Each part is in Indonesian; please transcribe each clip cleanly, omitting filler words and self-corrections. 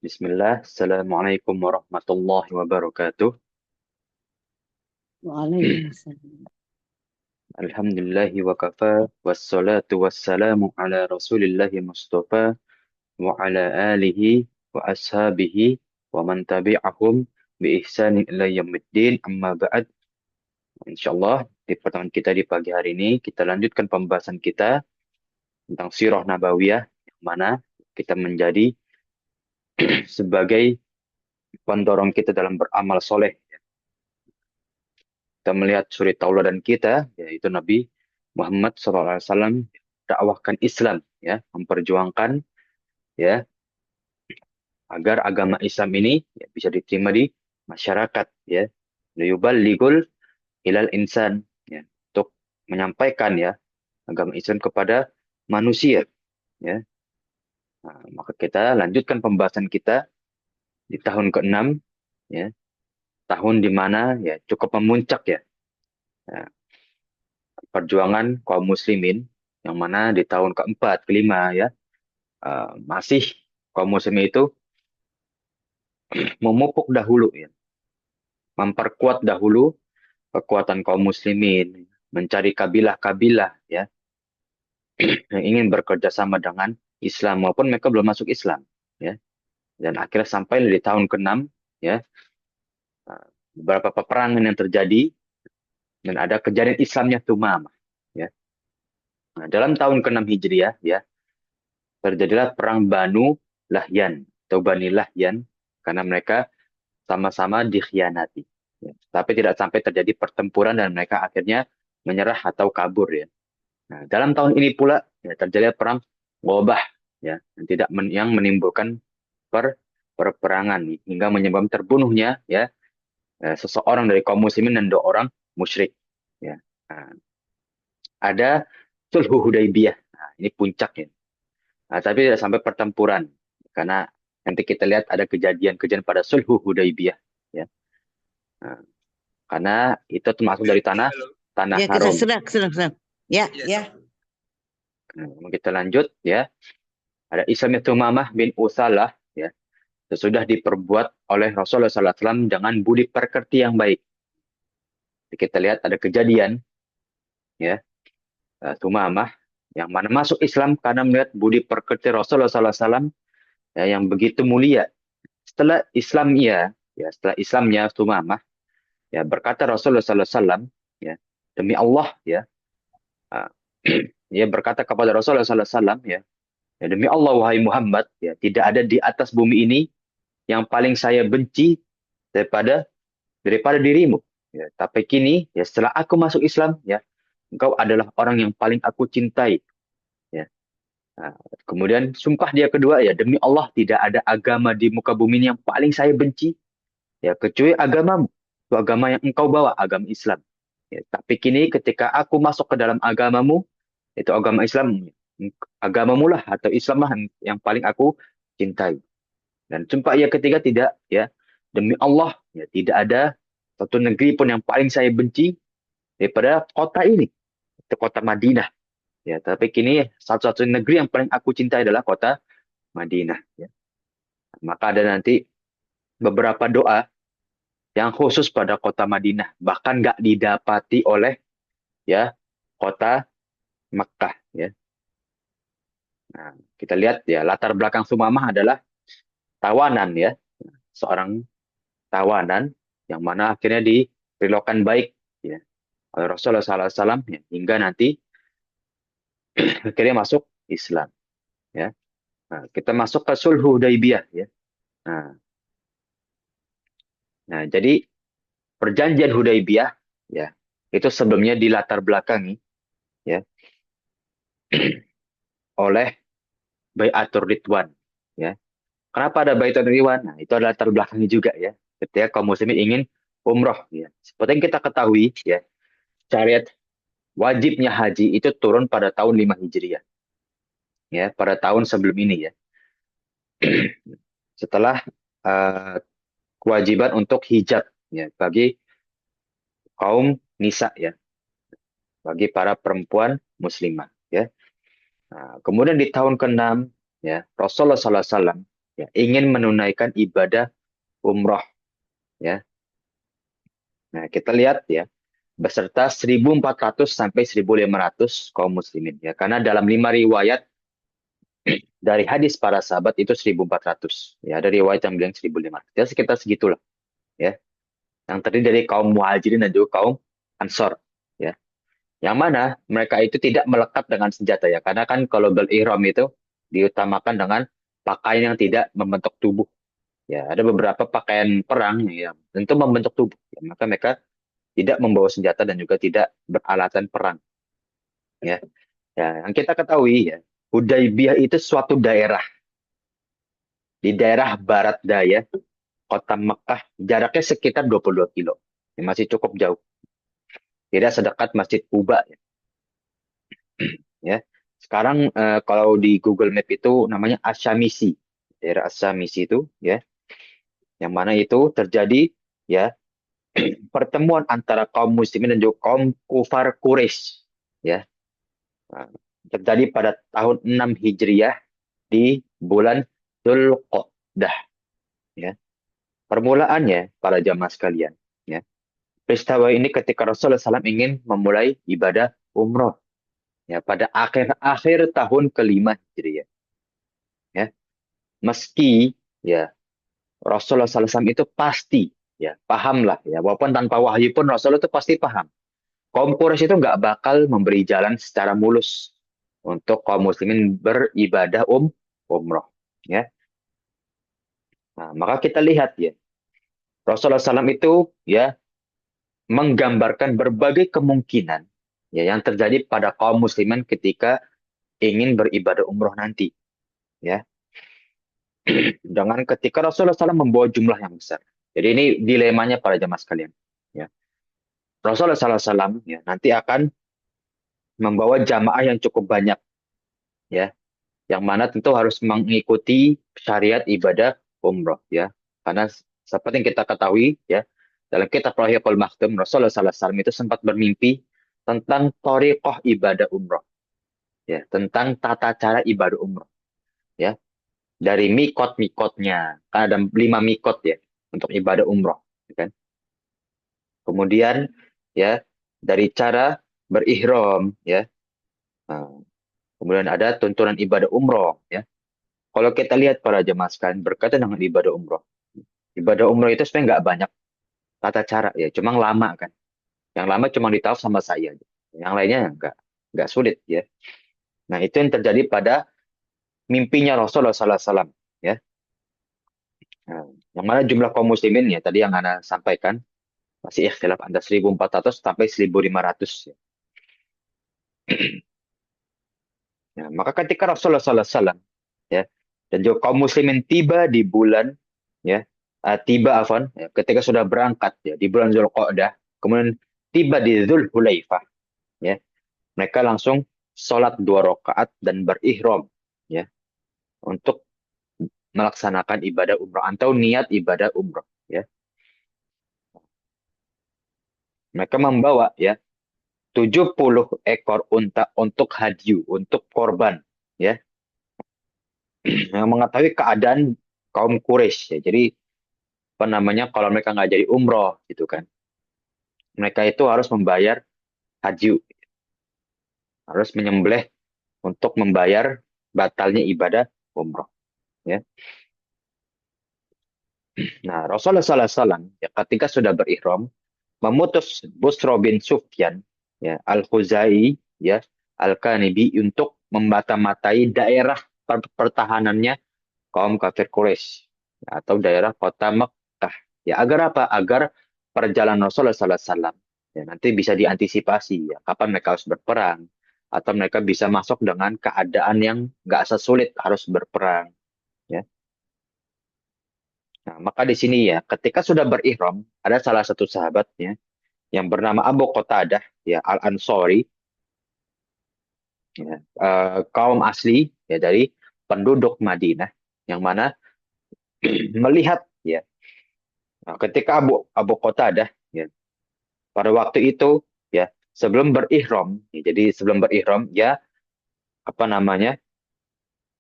Bismillah, Assalamualaikum warahmatullahi wabarakatuh. Waalaikumsalam. Alhamdulillahi wa kafa, wassalatu wassalamu ala rasulillahi mustafa, wa ala alihi wa ashabihi, wa man tabi'ahum bi ihsanin ila yaumiddin, amma ba'd. Insyaallah, di pertemuan kita di pagi hari ini, kita lanjutkan pembahasan kita tentang sirah nabawiyah, yang mana kita menjadi sebagai pendorong kita dalam beramal soleh. Kita melihat suri tauladan kita, yaitu Nabi Muhammad SAW dakwahkan Islam, ya, memperjuangkan, ya, agar agama Islam ini ya, bisa diterima di masyarakat, ya, liyuballighul ilal insan, ya, untuk menyampaikan ya agama Islam kepada manusia, ya. Nah, maka kita lanjutkan pembahasan kita di tahun ke-6, ya, tahun di mana ya cukup memuncak ya, ya, perjuangan kaum muslimin, yang mana di tahun keempat, kelima ya, masih kaum muslimin itu memupuk dahulu ya, memperkuat dahulu kekuatan kaum muslimin, mencari kabilah-kabilah ya yang ingin bekerja sama dengan Islam maupun mereka belum masuk Islam ya. Dan akhirnya sampai di tahun ke-6 ya, beberapa peperangan yang terjadi dan ada kejadian Islamnya Tumamah ya. Nah, dalam tahun ke-6 Hijriah ya, terjadilah perang Banu Lahyan atau Bani Lahyan karena mereka sama-sama dikhianati. Ya. Tapi tidak sampai terjadi pertempuran dan mereka akhirnya menyerah atau kabur ya. Nah, dalam tahun ini pula ya, terjadi perang Gobah ya, yang menimbulkan perperangan hingga menyebabkan terbunuhnya ya, seseorang dari kaum muslimin dan dua orang musyrik ya. Nah, ada Sulhu Hudaybiyah. Nah, ini puncaknya. Nah, tapi tidak sampai pertempuran karena nanti kita lihat ada kejadian-kejadian pada Sulhu Hudaybiyah ya. Nah, karena itu termasuk dari tanah tanah Ya, kita haram. sedang. Ya, ya. Nah, kita lanjut ya. Ada Islamnya Tumamah bin Usalah ya. Sesudah diperbuat oleh Rasulullah SAW dengan budi pekerti yang baik. Jadi kita lihat ada kejadian ya, Tumamah yang mana masuk Islam karena melihat budi pekerti Rasulullah SAW ya, yang begitu mulia. Setelah Islamnya Tumamah ya, berkata Rasulullah SAW ya, demi Allah ya, uh, dia berkata kepada Rasulullah SAW ya, ya, demi Allah wahai Muhammad ya, tidak ada di atas bumi ini yang paling saya benci daripada daripada dirimu. Ya, tapi kini, ya setelah aku masuk Islam, ya engkau adalah orang yang paling aku cintai. Ya. Nah, kemudian sumpah dia kedua, ya demi Allah tidak ada agama di muka bumi ini yang paling saya benci, ya kecuali agamamu, itu agama yang engkau bawa, agama Islam. Ya, tapi kini ketika aku masuk ke dalam agamamu, itu agama Islam, agamamu lah atau Islam lah yang paling aku cintai. Dan sumpah ia ketiga tidak, ya demi Allah, ya tidak ada satu negeri pun yang paling saya benci daripada kota ini, itu kota Madinah. Ya, tapi kini satu-satunya negeri yang paling aku cintai adalah kota Madinah. Ya. Maka ada nanti beberapa doa yang khusus pada kota Madinah, bahkan nggak didapati oleh ya kota Makkah. Ya. Nah, kita lihat ya latar belakang Sumamah adalah tawanan ya, seorang tawanan yang mana akhirnya diperlakukan baik ya oleh Rasulullah SAW ya, hingga nanti akhirnya masuk Islam ya. Nah, kita masuk ke Sulhu Hudaybiyah ya. Nah, jadi perjanjian Hudaybiyah ya itu sebelumnya dilatar belakangi ya oleh Bai'atur Ridwan ya. Kenapa ada Bai'atur Ridwan? Nah, itu adalah latar belakangnya juga ya. Ketika kaum muslimin ingin umroh ya. Seperti yang kita ketahui ya, syariat wajibnya haji itu turun pada tahun 5 Hijriah ya, pada tahun sebelum ini ya. Setelah uh, kewajiban untuk hijab ya bagi kaum nisa ya, bagi para perempuan muslimah ya. Nah, kemudian di tahun ke-6 ya, Rasulullah SAW ya, ingin menunaikan ibadah umroh, ya. Nah, kita lihat ya, beserta 1.400 sampai 1.500 kaum muslimin ya. Karena dalam 5 riwayat dari hadis para sahabat itu 1.400. Ya, ada riwayat yang bilang 1.500. Ya, sekitar segitulah ya. Yang terdiri dari kaum muhajirin dan juga kaum ansor ya. Yang mana mereka itu tidak melekat dengan senjata ya. Karena kan kalau berihram itu diutamakan dengan pakaian yang tidak membentuk tubuh. Ya, ada beberapa pakaian perang yang tentu membentuk tubuh. Ya, maka mereka tidak membawa senjata dan juga tidak beralatan perang. Ya, ya yang kita ketahui ya, Hudaybiyah itu suatu daerah di daerah barat daya kota Mekah, jaraknya sekitar 22 kilo. Ya, masih cukup jauh. Tidak sedekat Masjid Kuba ya. Ya. Sekarang kalau di Google Map itu namanya Asyamisi. Daerah Asyamisi itu ya, yang mana itu terjadi ya pertemuan antara kaum muslimin dan juga kaum kufar Quraisy ya. Nah, terjadi pada tahun 6 Hijriah di bulan Dzulqa'dah ya. Permulaannya para jamaah sekalian ya. Peristiwa ini ketika Rasulullah SAW ingin memulai ibadah umroh ya pada akhir-akhir tahun kelima Hijriah ya. Meski ya Rasulullah SAW itu pasti ya paham lah ya walaupun tanpa wahyu pun Rasulullah itu pasti paham. Kaum Quraisy itu nggak bakal memberi jalan secara mulus untuk kaum muslimin beribadah umroh ya. Nah, maka kita lihat ya Rasulullah SAW itu ya menggambarkan berbagai kemungkinan ya yang terjadi pada kaum muslimin ketika ingin beribadah umroh nanti ya. Dengan ketika Rasulullah SAW membawa jumlah yang besar. Jadi ini dilemanya para jamaah sekalian ya. Rasulullah SAW ya nanti akan membawa jamaah yang cukup banyak ya, yang mana tentu harus mengikuti syariat ibadah umroh ya. Karena seperti yang kita ketahui ya, dalam kitab Rahiqul Maktum Rasulullah SAW itu sempat bermimpi tentang thariqah ibadah umroh ya, tentang tata cara ibadah umroh ya. Dari mikot-mikotnya, kan ada 5 mikot ya untuk ibadah umroh ya kan. Kemudian ya dari cara berihram ya. Nah, kemudian ada tuntunan ibadah umroh ya. Kalau kita lihat para jemaah sekalian berkaitan dengan ibadah umroh. Ibadah umroh itu sebenarnya nggak banyak tata cara ya, cuma lama kan. Yang lama cuma ditahu sama saya aja. Yang lainnya nggak sulit ya. Nah, itu yang terjadi pada mimpinya Rasulullah SAW ya. Nah, yang mana jumlah kaum muslimin ya tadi yang Anda sampaikan masih ikhtilaf antara 1.400 sampai 1.500 ya. Ya, maka ketika Rasulullah SAW ya dan juga kaum muslimin tiba di bulan ya ketika sudah berangkat ya di bulan Zulqa'dah kemudian tiba di Dzulhulaifah ya mereka langsung sholat 2 rakaat dan berihram ya untuk melaksanakan ibadah umrah atau niat ibadah umrah ya mereka membawa ya 70 ekor unta untuk hadyu untuk korban ya yang mengetahui keadaan kaum Quraisy ya jadi apa namanya kalau mereka nggak jadi umroh gitu kan mereka itu harus membayar haji harus menyembelih untuk membayar batalnya ibadah umroh ya nah Rasulullah SAW ya ketika sudah berihram memutus Busro bin Sufyan ya Al-Khuzai ya Al-Kanibi untuk membata-matai daerah pertahanannya kaum kafir Quraisy ya, atau daerah kota Mekkah ya agar apa agar perjalanan Rasulullah SAW ya nanti bisa diantisipasi ya kapan mereka harus berperang atau mereka bisa masuk dengan keadaan yang nggak sesulit harus berperang ya. Nah, maka di sini ya ketika sudah berihram ada salah satu sahabatnya yang bernama Abu Qatadah ya Al-Ansori ya, kaum asli ya dari penduduk Madinah yang mana melihat ya nah, ketika Abu Abu Qatadah ya pada waktu itu ya sebelum berihram ya, jadi sebelum berihram ya apa namanya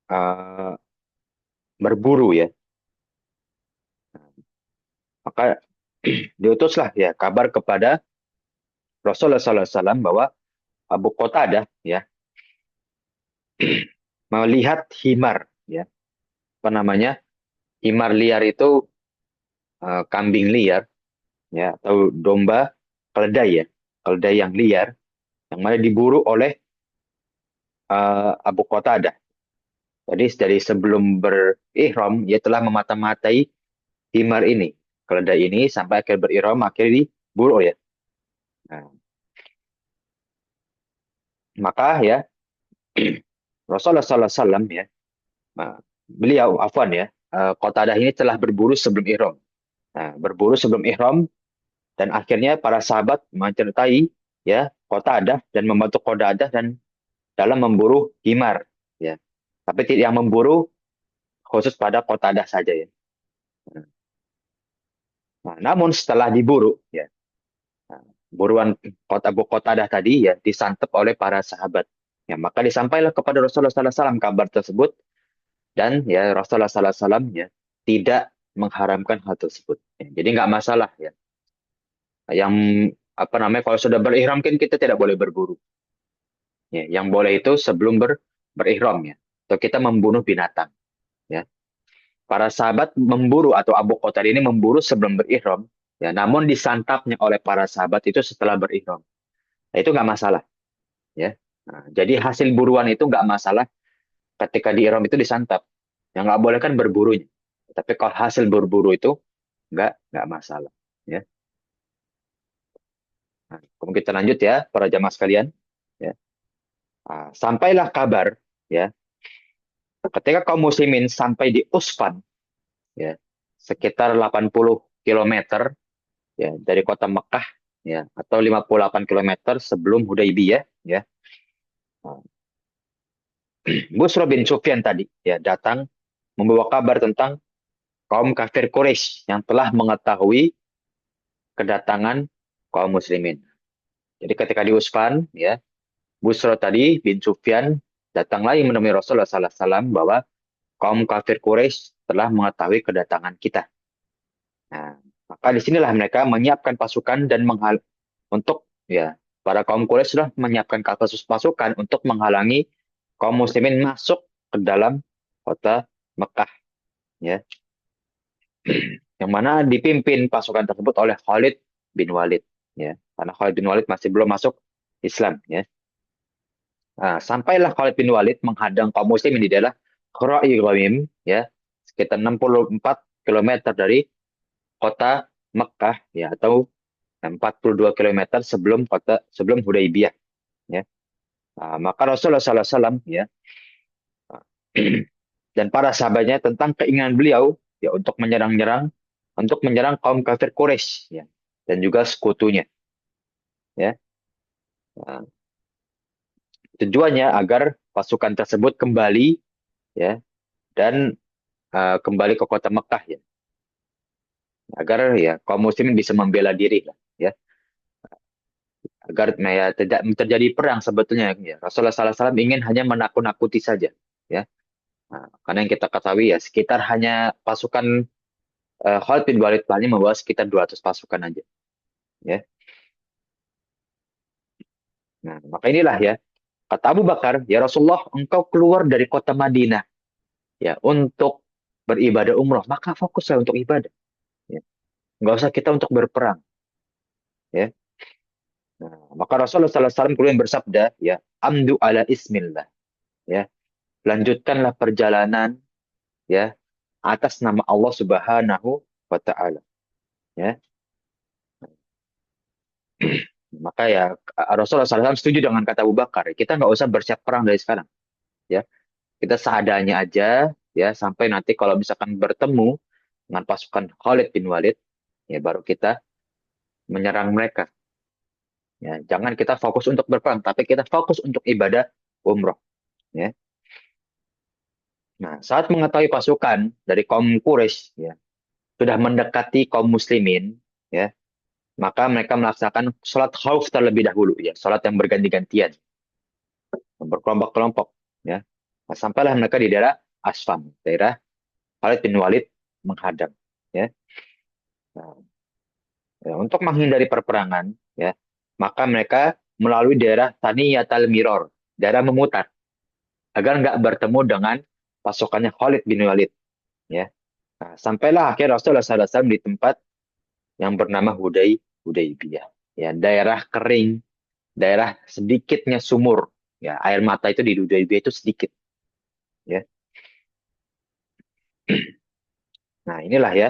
eh, berburu ya. Maka diutuslah ya kabar kepada Rasulullah SAW bahwa Abu Qatadah ya melihat himar ya, apa namanya, himar liar itu kambing liar ya atau domba keledai ya, keledai yang liar yang mana diburu oleh Abu Qatadah. Jadi dari sebelum berihram ia telah memata-matai himar ini, keledai ini sampai akhir berihram akhirnya diburu ya. Nah, maka ya Rasulullah SAW ya, beliau afwan ya, Qatadah ini telah berburu sebelum ihram. Nah, berburu sebelum ihram dan akhirnya para sahabat mencertai ya Qatadah dan membantu Qatadah dan dalam memburu himar ya. Tapi tidak yang memburu khusus pada Qatadah saja ya. Nah, namun setelah diburu ya, nah, buruan kota Abu Qatadah tadi ya disantap oleh para sahabat. Ya, maka disampaikan kepada Rasulullah SAW kabar tersebut dan ya Rasulullah SAW ya tidak mengharamkan hal tersebut. Ya, jadi nggak masalah ya. Yang apa namanya kalau sudah berihram kan kita tidak boleh berburu. Ya, yang boleh itu sebelum berihram ya. Atau kita membunuh binatang ya. Para sahabat memburu atau Abu Qatadah ini memburu sebelum berihram ya, namun disantapnya oleh para sahabat itu setelah berihram. Nah, itu nggak masalah ya. Nah, jadi hasil buruan itu nggak masalah ketika di ihram itu disantap. Yang nggak boleh kan berburunya. Tapi kalau hasil berburu itu nggak masalah ya. Nah, kemudian kita lanjut ya para jamaah sekalian ya. Nah, sampailah kabar ya ketika kaum muslimin sampai di Usfan ya sekitar 80 kilometer ya dari kota Mekah ya atau 58 kilometer sebelum Hudaybiyah ya. Nah, Busro bin Sufyan tadi ya datang membawa kabar tentang kaum kafir Quraisy yang telah mengetahui kedatangan kaum muslimin. Jadi ketika di Usfan ya Busro tadi bin Sufyan datang lagi menemui Rasulullah SAW bahwa kaum kafir Quraisy telah mengetahui kedatangan kita. Nah, maka disinilah mereka menyiapkan pasukan dan untuk ya para kaum Quraisy sudah menyiapkan pasukan untuk menghalangi kaum muslimin masuk ke dalam kota Mekah ya. Yang mana dipimpin pasukan tersebut oleh Khalid bin Walid ya. Karena Khalid bin Walid masih belum masuk Islam ya. Nah, sampailah Khalid bin Walid menghadang kaum muslimin di daerah Qura'i Ghamim ya, sekitar 64 kilometer dari kota Mekah ya atau 42 kilometer sebelum Hudaybiyah ya. Nah, maka Rasulullah SAW ya dan para sahabatnya tentang keinginan beliau ya untuk menyerang kaum kafir Quraisy ya dan juga sekutunya ya. Nah, tujuannya agar pasukan tersebut kembali ya dan kembali ke kota Mekah ya agar ya kaum muslimin bisa membela diri lah ya agar ya, tidak terjadi perang sebetulnya ya Rasulullah SAW ingin hanya menakut-nakuti saja ya. Nah, karena yang kita ketahui ya sekitar hanya pasukan Khalid bin Walid hanya membawa sekitar 200 pasukan aja ya. Nah, maka inilah ya kata Abu Bakar, ya Rasulullah, engkau keluar dari kota Madinah ya untuk beribadah umroh, maka fokuslah untuk ibadah ya. Nggak usah kita untuk berperang ya. Nah, maka Rasulullah SAW kemudian bersabda ya, amdu ala ismillah ya. Lanjutkanlah perjalanan ya atas nama Allah Subhanahu wa taala ya. Maka ya Rasulullah SAW setuju dengan kata Abu Bakar. Kita nggak usah bersiap perang dari sekarang. Ya, kita seadanya aja. Ya, sampai nanti kalau misalkan bertemu dengan pasukan Khalid bin Walid, ya baru kita menyerang mereka. Ya, jangan kita fokus untuk berperang, tapi kita fokus untuk ibadah umroh. Ya. Nah, saat mengetahui pasukan dari kaum Quraisy, ya, sudah mendekati kaum Muslimin, ya, maka mereka melaksanakan sholat khauf terlebih dahulu, ya, sholat yang berganti-gantian. Berkelompok-kelompok ya. Nah, sampailah mereka di daerah Asfan, daerah Khalid bin Walid menghadang. Ya. Nah, ya, untuk menghindari perperangan, ya, maka mereka melalui daerah Thaniyatul Miror, daerah memutar, agar nggak bertemu dengan pasukannya Khalid bin Walid. Ya. Nah, sampailah akhir Rasulullah SAW di tempat yang bernama Hudaybiyah. Ya, daerah kering, daerah sedikitnya sumur. Ya, air mata itu di Hudaybiyah itu sedikit. Ya. Nah, inilah ya.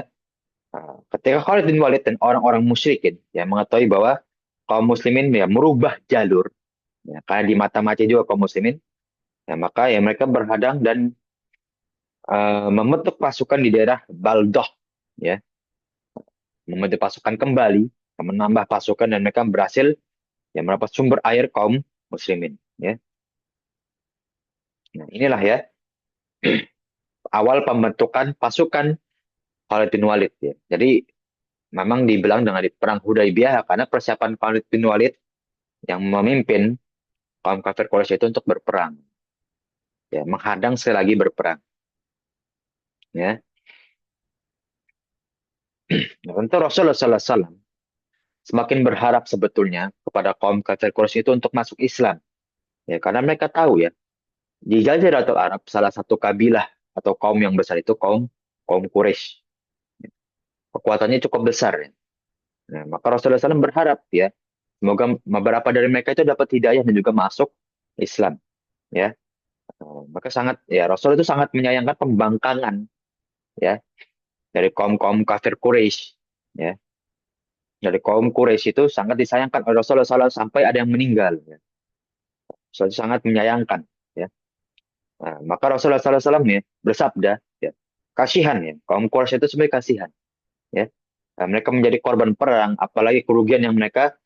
Ketika Khalid bin Walid dan orang-orang musyrikin yang mengetahui bahwa kaum muslimin ya merubah jalur, ya, karena di mata-mata juga kaum muslimin, ya, maka ya mereka berhadang dan membentuk pasukan di daerah Baldoh, ya, membentuk pasukan kembali, menambah pasukan dan mereka berhasil ya merapat sumber air kaum muslimin. Ya. Nah, inilah ya awal pembentukan pasukan Khalid bin Walid. Ya. Jadi memang dibilang dengan di perang Hudaybiyah karena persiapan Khalid bin Walid yang memimpin kaum kafir Quraisy itu untuk berperang, ya, menghadang sekali lagi berperang. Ya. Nah, tentu Rasulullah SAW semakin berharap sebetulnya kepada kaum kafir Quraisy itu untuk masuk Islam. Ya, karena mereka tahu ya, di Jaziratul Arab salah satu kabilah atau kaum yang besar itu kaum kaum Quraisy. Kekuatannya cukup besar ya. Nah, maka Rasulullah SAW berharap ya, semoga beberapa dari mereka itu dapat hidayah dan juga masuk Islam. Ya. Maka sangat ya Rasul itu sangat menyayangkan pembangkangan ya dari kaum-kaum kafir Quraisy. Ya. Dari kaum Quraisy itu sangat disayangkan oleh Rasulullah SAW sampai ada yang meninggal. Ya. Rasul itu sangat menyayangkan. Ya. Nah, maka Rasulullah SAW ya, bersabda, ya, kasihan ya, kaum Quraisy itu sebenarnya kasihan. Ya. Nah, mereka menjadi korban perang, apalagi kerugian yang mereka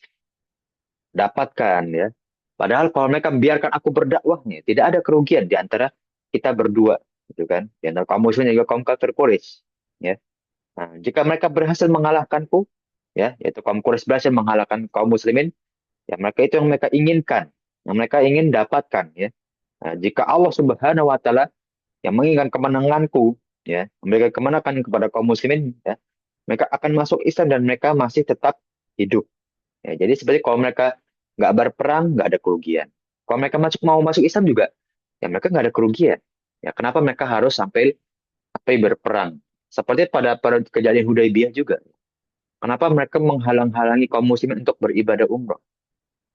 dapatkan. Ya. Padahal kalau mereka membiarkan aku berdakwahnya, tidak ada kerugian di antara kita berdua, gitu kan? Di antara kaum muslim dan juga kaum kafir Quraisy. Ya. Nah, jika mereka berhasil mengalahkanku, ya, yaitu kaum Quraisy berhasil mengalahkan kaum muslimin, ya mereka itu yang mereka inginkan, yang mereka ingin dapatkan, ya. Nah, jika Allah Subhanahu wa taala yang menginginkan kemenanganku, ya, memberikan kemenangan kepada kaum muslimin, ya, mereka akan masuk Islam dan mereka masih tetap hidup. Ya, jadi sebenarnya kalau mereka nggak berperang, nggak ada kerugian. Kalau mereka mau masuk Islam juga, ya mereka nggak ada kerugian. Ya, kenapa mereka harus sampai berperang? Seperti pada kejadian Hudaybiyah juga. Kenapa mereka menghalang-halangi kaum muslimin untuk beribadah umroh?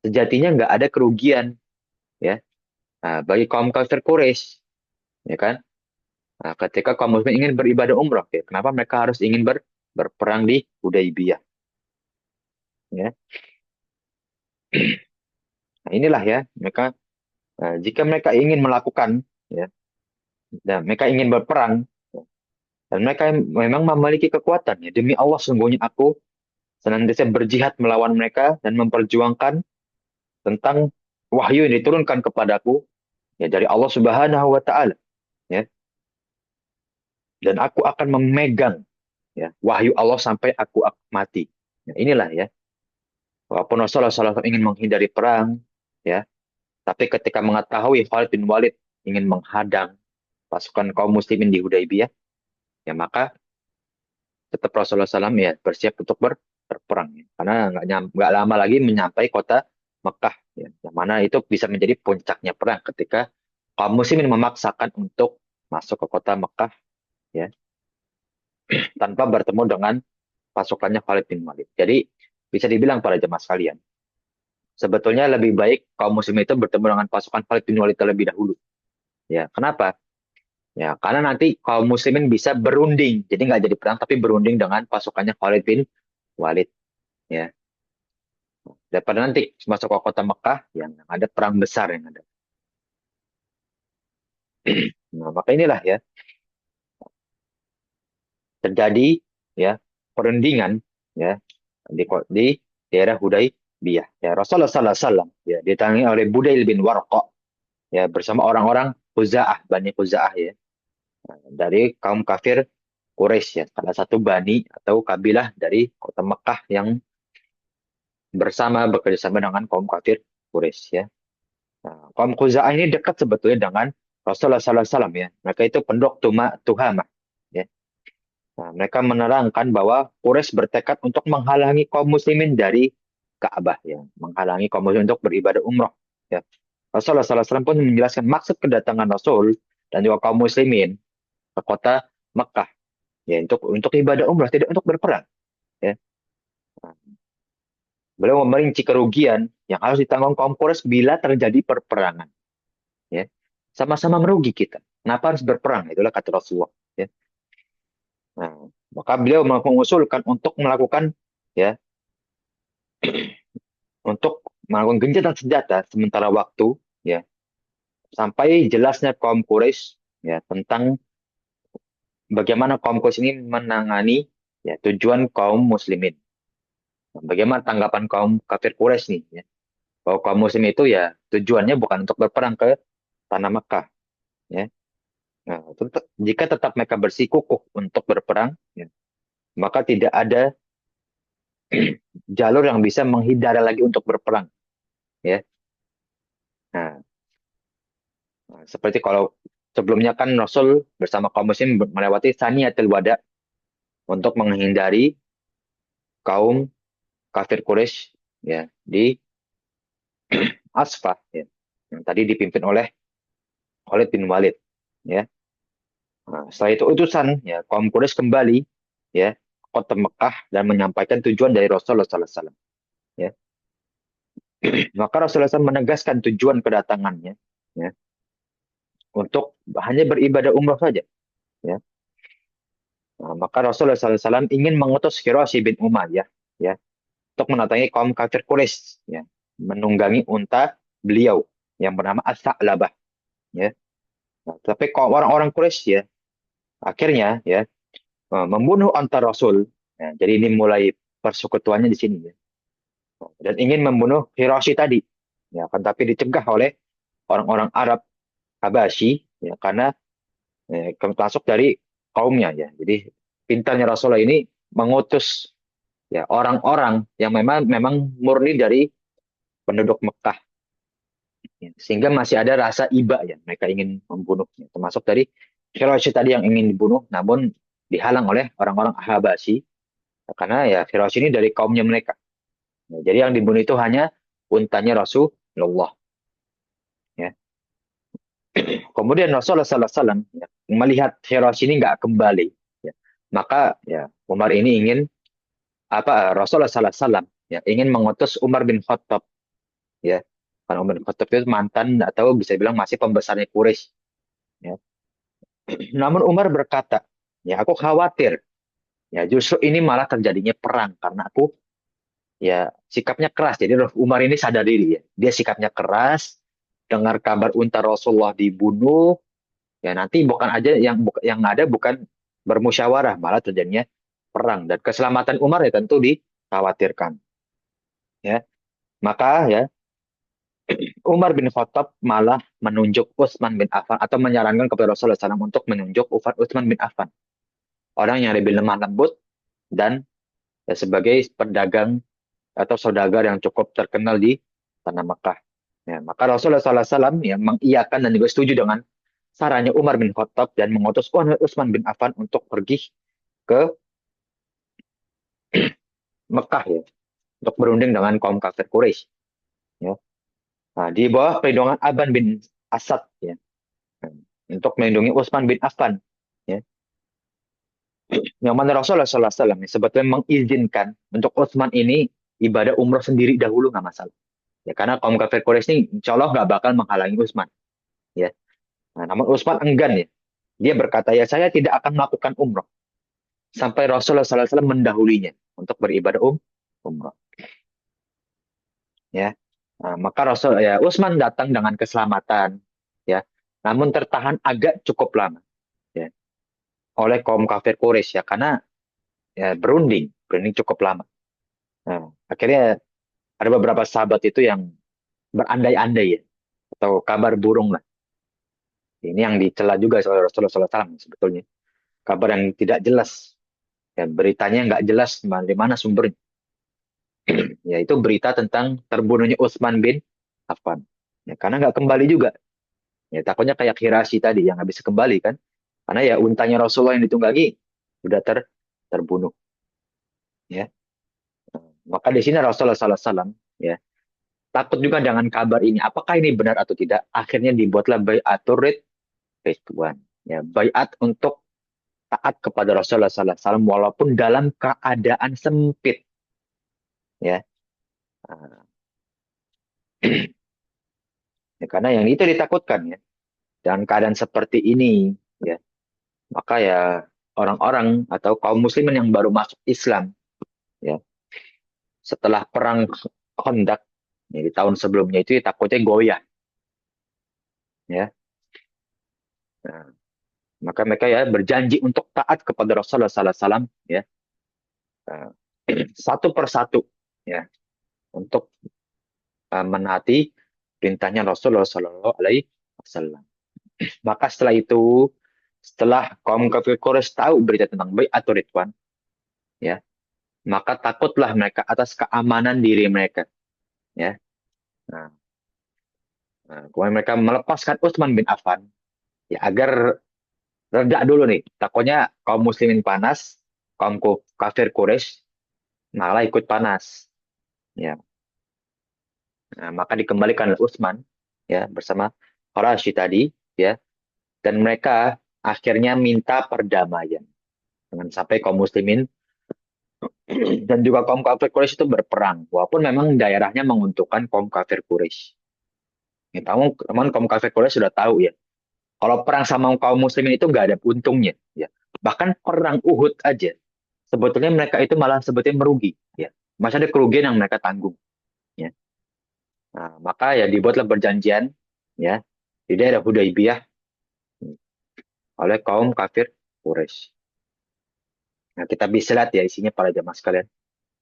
Sejatinya nggak ada kerugian, ya. Nah, bagi kaum kafir Quraisy, ya kan? Nah, ketika kaum muslimin ingin beribadah umroh, ya, kenapa mereka harus ingin berperang di Hudaybiyah? Ya. Nah, inilah ya, mereka jika mereka ingin melakukan, ya, dan mereka ingin berperang, ya, dan mereka memang memiliki kekuatan, ya, demi Allah sungguhnya aku senantiasa berjihad melawan mereka dan memperjuangkan tentang wahyu yang diturunkan kepadaku, ya, dari Allah Subhanahu wa taala, ya. Dan aku akan memegang, ya, wahyu Allah sampai aku mati. Ya, inilah ya. Walaupun Rasulullah SAW ingin menghindari perang, ya, tapi ketika mengetahui Khalid bin Walid ingin menghadang pasukan kaum muslimin di Hudaybiyah, ya maka tetap Rasulullah SAW ya bersiap untuk berperang. Ya. Karena nggak lama lagi menyampai kota Mekah, ya, yang mana itu bisa menjadi puncaknya perang ketika kaum muslimin memaksakan untuk masuk ke kota Mekah, ya, tanpa bertemu dengan pasukannya Khalid bin Walid. Jadi bisa dibilang para jemaah sekalian, sebetulnya lebih baik kaum muslim itu bertemu dengan pasukan Khalid bin Walid terlebih dahulu. Ya, kenapa? Ya, karena nanti kaum muslimin bisa berunding. Jadi nggak jadi perang, tapi berunding dengan pasukannya Khalid bin Walid. Ya, daripada nanti masuk ke kota Mekah yang ada perang besar yang ada. Nah, maka inilah ya terjadi ya perundingan ya di daerah Hudaybiyah. Ya, Rasulullah SAW ya ditangi oleh Budail bin Warqa ya bersama orang-orang Khuza'ah, Bani Khuza'ah ya dari kaum kafir Quraisy ya, salah satu bani atau kabilah dari kota Mekah yang bekerja sama dengan kaum kafir Quraisy ya. Nah, kaum Khuza'ah ini dekat sebetulnya dengan Rasulullah SAW ya. Mereka itu penduduk Tuhamah ya. Nah, mereka menerangkan bahwa Quraisy bertekad untuk menghalangi kaum muslimin dari Ka'bah, ya, menghalangi kaum muslimin untuk beribadah umrah. Ya. Rasulullah SAW pun menjelaskan maksud kedatangan Rasul dan juga kaum muslimin ke kota Mekah, ya, untuk ibadah umrah, tidak untuk berperang. Ya. Nah, beliau merinci kerugian yang harus ditanggung kaum Quraisy bila terjadi perperangan. Ya. Sama-sama merugi kita. Kenapa harus berperang? Itulah kata Rasulullah. Ya. Nah, maka beliau mengusulkan untuk melakukan, ya, untuk melakukan gencatan senjata sementara waktu, ya, sampai jelasnya kaum Quraisy, ya, tentang bagaimana kaum Quraisy ini menangani, ya, tujuan kaum muslimin. Nah, bagaimana tanggapan kaum kafir Quraisy nih, ya, bahwa kaum muslim itu ya tujuannya bukan untuk berperang ke tanah Mekah, ya. Nah, jika tetap mereka bersikukuh untuk berperang, ya, maka tidak ada jalur yang bisa menghindari lagi untuk berperang, ya. Nah, seperti kalau sebelumnya kan Rasul bersama kaum muslim melewati Saniyatul Wada untuk menghindari kaum kafir Quraisy, ya, di Asfah, ya, yang tadi dipimpin oleh Khalid bin Walid, ya. Nah, setelah itu utusan, ya, kaum Quraisy kembali, ya, ke kota Mekah dan menyampaikan tujuan dari Rasulullah SAW, ya. Maka Rasulullah SAW menegaskan tujuan kedatangannya, ya, untuk hanya beribadah umrah saja, ya. Nah, maka Rasulullah SAW ingin mengutus Qiraisy bin Umayyah, ya, untuk mendatangi kaum kafir Quraisy, ya, menunggangi unta beliau yang bernama As-Sa'labah, ya. Nah, tapi kaum orang-orang Quraisy, ya, akhirnya, ya, membunuh unta Rasul. Ya, jadi ini mulai persekutuannya di sini, ya. Dan ingin membunuh Hiroshi tadi, ya, kan, tapi dicegah oleh orang-orang Arab Habasyi, ya, karena termasuk dari kaumnya, ya. Jadi pintarnya Rasulullah ini mengutus, ya, orang-orang yang memang memang murni dari penduduk Mekah, ya. Sehingga masih ada rasa iba, ya, mereka ingin membunuhnya, termasuk dari Quraisy tadi yang ingin dibunuh namun dihalang oleh orang-orang Habasyi, karena ya Quraisy ini dari kaumnya mereka. Ya, jadi yang dibunuh itu hanya untanya Rasulullah, ya. Kemudian Rasulullah SAW, ya, melihat Quraisy ini nggak kembali, ya, maka, ya, Umar ini ingin Rasulullah SAW, ya, ingin mengutus Umar bin Khattab, ya. Karena Umar bin Khattab itu mantan atau bisa bilang masih pembesarnya Quraisy, ya. Namun Umar berkata, ya, aku khawatir, ya, justru ini malah terjadinya perang karena aku, ya, sikapnya keras. Jadi Umar ini sadar diri, ya, dia sikapnya keras, dengar kabar unta Rasulullah dibunuh, ya, nanti bukan aja yang ada bukan bermusyawarah, malah terjadinya perang dan keselamatan Umar ya tentu dikhawatirkan, ya. Maka, ya, Umar bin Khattab malah menunjuk Utsman bin Affan atau menyarankan kepada Rasulullah SAW untuk menunjuk Utsman bin Affan, orang yang lebih lemah lembut dan, ya, sebagai pedagang atau saudagar yang cukup terkenal di tanah Mekah. Ya, maka Rasulullah SAW, ya, mengiyakan dan juga setuju dengan sarannya Umar bin Khattab dan mengutus Utsman bin Affan untuk pergi ke Mekah, ya, untuk berunding dengan kaum kafir Quraisy. Ya. Nah, di bawah perlindungan Aban bin Asad, ya, untuk melindungi Utsman bin Affan. Ya. Yang mana Rasulullah SAW, ya, sebetulnya mengizinkan untuk Utsman ini ibadah umroh sendiri dahulu nggak masalah. Ya, karena kaum kafir Quraisy ini insya Allah nggak bakal menghalangi Utsman. Ya. Nah, namun Utsman enggan, ya. Dia berkata, ya, saya tidak akan melakukan umroh sampai Rasulullah SAW mendahulinya untuk beribadah umroh. Ya. Nah, maka Utsman datang dengan keselamatan, ya. Namun tertahan agak cukup lama, ya, oleh kaum kafir Quraisy, ya, karena, ya, berunding cukup lama. Nah, akhirnya ada beberapa sahabat itu yang berandai-andai, ya, atau kabar burung lah. Ini yang dicela juga oleh Rasulullah SAW sebetulnya. Kabar yang tidak jelas, ya, beritanya nggak jelas dari mana sumbernya. Yaitu berita tentang terbunuhnya Utsman bin Affan. Ya, karena nggak kembali juga. Ya, takutnya kayak Hirasi tadi yang nggak bisa kembali kan. Karena ya untanya Rasulullah yang ditunggangi sudah terbunuh. Ya. Maka di sini Rasulullah SAW ya takut juga dengan kabar ini. Apakah ini benar atau tidak? Akhirnya dibuatlah bai'atur ridwan. Ya, baiat untuk taat kepada Rasulullah SAW walaupun dalam keadaan sempit. Ya. Nah, ya, karena yang itu ditakutkan ya. Dalam keadaan seperti ini, ya, maka ya orang-orang atau kaum muslimin yang baru masuk Islam, ya, setelah perang Khandaq ya, di tahun sebelumnya itu ya, takutnya goyah, ya. Nah, maka mereka ya berjanji untuk taat kepada Rasulullah SAW, ya, eh, satu persatu, ya, untuk menaati perintahnya Rasulullah SAW. Maka setelah itu, setelah kaum kafir Quraisy tahu berita tentang Bai'atul Ridwan, ya, maka takutlah mereka atas keamanan diri mereka, ya. Nah, kemudian mereka melepaskan Utsman bin Affan, ya agar reda dulu nih. Takutnya kaum muslimin panas, kaum kafir Quraisy malah ikut panas, ya. Nah, maka dikembalikan Utsman, ya, bersama Quraisy tadi, ya, dan mereka akhirnya minta perdamaian dengan sampai kaum muslimin dan juga kaum kafir Quraisy itu berperang, walaupun memang daerahnya menguntungkan kaum kafir Quraisy. Ya, teman kaum kafir Quraisy sudah tahu ya, kalau perang sama kaum muslimin itu nggak ada untungnya. Ya. Bahkan perang Uhud aja, sebetulnya mereka itu malah sebetulnya merugi. Ya. Masih ada kerugian yang mereka tanggung. Ya. Nah, maka ya dibuatlah perjanjian ya di daerah Hudaybiyah oleh kaum kafir Quraisy. Nah, kita bisa lihat ya isinya para jamaah sekalian.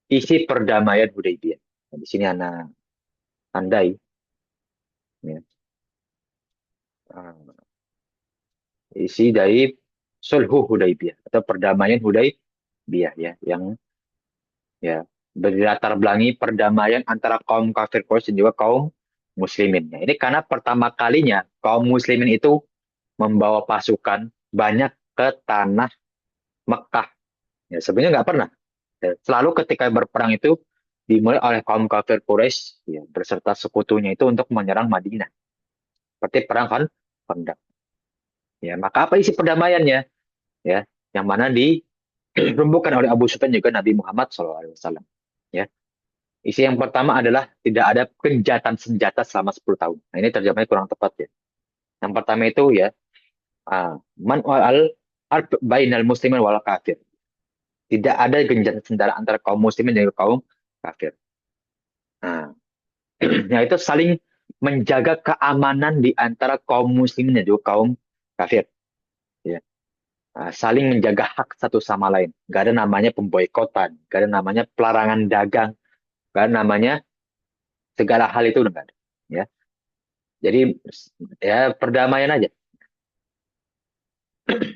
Isi perdamaian Hudaybiyah. Nah, di sini anak andai. Ya. Ah, isi dari Sulhu Hudaybiyah atau perdamaian Hudaybiyah ya yang ya berlatar belakangi perdamaian antara kaum kafir Quraisy dan juga kaum muslimin. Ya, ini karena pertama kalinya kaum muslimin itu membawa pasukan banyak ke tanah Mekah. Ya, sebenarnya nggak pernah. Ya, selalu ketika berperang itu dimulai oleh kaum kafir Quraisy ya, berserta sekutunya itu untuk menyerang Madinah. Seperti perang Khandaq. Ya, maka apa isi perdamaiannya? Ya, yang mana dirumbukan oleh Abu Sufyan juga Nabi Muhammad SAW. Ya, isi yang pertama adalah tidak ada gencatan senjata selama 10 tahun. Nah, ini terjemahnya kurang tepat ya. Yang pertama itu ya, man al harb bainal muslimin wal kafir. Tidak ada gencatan senjata antara kaum muslimin dan kaum kafir. Nah, yaitu saling menjaga keamanan di antara kaum muslimin dan juga kaum kafir. Ya. Saling menjaga hak satu sama lain. Gak ada namanya pemboikotan, gak ada namanya pelarangan dagang, gak ada namanya segala hal itu udah gak ada. Ya. Jadi ya perdamaian aja.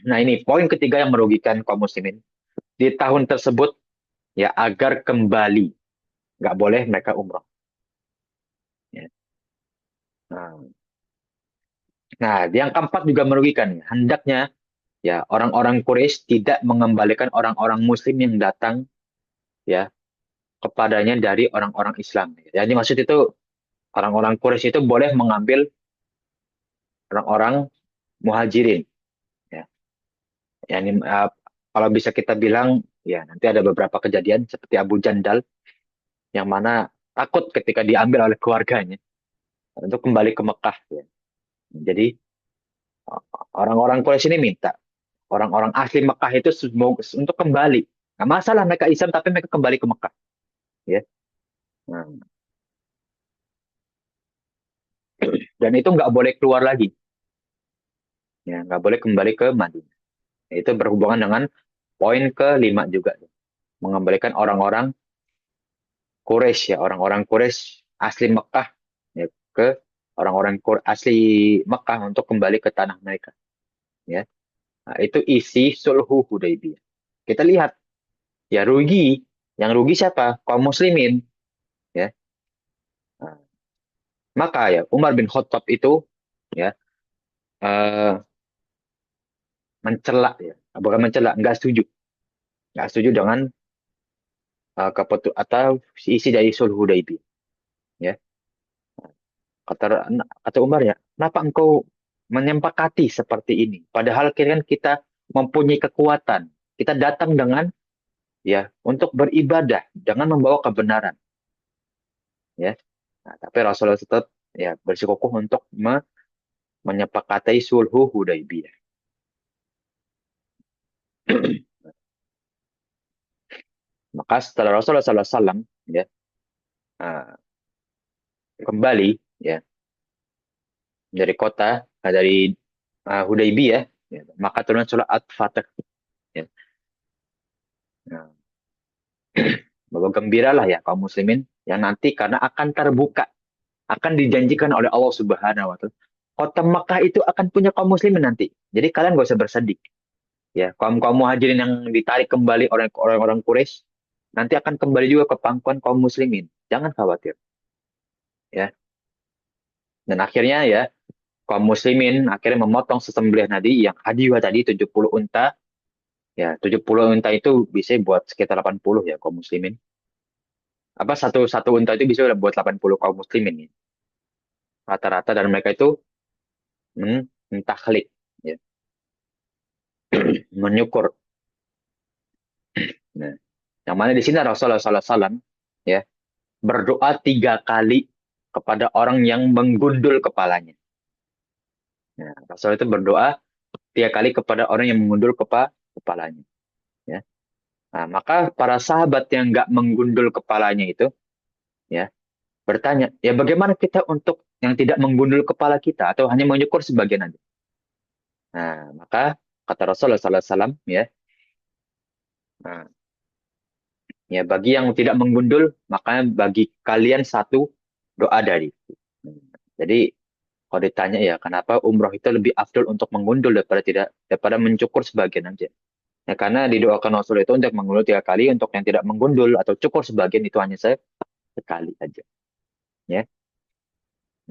Nah ini poin ketiga yang merugikan kaum muslimin. Di tahun tersebut ya agar kembali. Nggak boleh mereka umroh. Ya. Nah, yang keempat juga merugikan. Hendaknya ya orang-orang Quraisy tidak mengembalikan orang-orang Muslim yang datang ya kepadanya dari orang-orang Islam. Jadi maksud itu orang-orang Quraisy itu boleh mengambil orang-orang Muhajirin. Ya, yani, kalau bisa kita bilang ya nanti ada beberapa kejadian seperti Abu Jandal yang mana takut ketika diambil oleh keluarganya untuk kembali ke Mekah. Ya. Jadi orang-orang Quraisy ini minta orang-orang asli Mekah itu untuk kembali. Nggak masalah mereka Islam tapi mereka kembali ke Mekah. Ya. Nah, dan itu nggak boleh keluar lagi. Ya, nggak boleh kembali ke Madinah. Itu berhubungan dengan poin kelima juga. Mengembalikan orang-orang Quraisy ya, orang-orang Quraisy asli Mekah ya, ke orang-orang asli Mekah untuk kembali ke tanah mereka. Ya. Nah, itu isi sulhu Hudaybiyah. Kita lihat ya rugi, yang rugi siapa? Kaum muslimin, ya. Nah, maka ya Umar bin Khattab itu ya eh, mencela ya, bukan mencela, nggak setuju. nggak setuju dengan atau isi dari sulh Hudaybiyah. Ya, kata kata Umar ya, kenapa engkau menyempakati seperti ini? Padahal kan kita mempunyai kekuatan. Kita datang dengan ya untuk beribadah, dengan membawa kebenaran. Ya, nah, tapi Rasulullah tetap ya bersikukuh untuk menyepakati sulhu Hudaybiyah. Maka setelah Rasulullah SAW ya uh, kembali ya dari kota dari Hudaybiyah, ya, maka turun surat At-Fatih. Ya. Nah, bahwa gembiralah ya kaum muslimin yang nanti karena akan terbuka, akan dijanjikan oleh Allah Subhanahu wa taala. Kota Makkah itu akan punya kaum muslimin nanti. Jadi kalian gak usah bersedih. Ya, kaum muhajirin yang ditarik kembali orang-orang Quraisy nanti akan kembali juga ke pangkuan kaum muslimin. Jangan khawatir, ya. Dan akhirnya ya kaum muslimin akhirnya memotong sesembelih tadi yang hadiah tadi 70 unta. Ya, 70 unta itu bisa buat sekitar 80 ya kaum muslimin. Apa satu satu unta itu bisa buat 80 kaum muslimin ya. Rata-rata dan mereka itu mentahlik ya, menyukur. Nah, yang mana di sini Rasulullah SAW ya berdoa 3 kali kepada orang yang menggundul kepalanya. Nah, Rasul itu berdoa 3 kali kepada orang yang menggundul kepalanya. Ya. Nah, maka para sahabat yang nggak menggundul kepalanya itu, ya, bertanya, ya bagaimana kita untuk yang tidak menggundul kepala kita atau hanya menyukur sebagian aja? Nah, maka kata Rasulullah SAW, ya, nah, ya bagi yang tidak menggundul, maka bagi kalian satu doa dari. Jadi kalau ditanya ya, kenapa umroh itu lebih afdol untuk menggundul daripada mencukur sebagian aja? Ya, karena didoakan Rasul itu untuk menggundul 3 kali, untuk yang tidak menggundul atau cukur sebagian itu hanya sekali aja. Ya.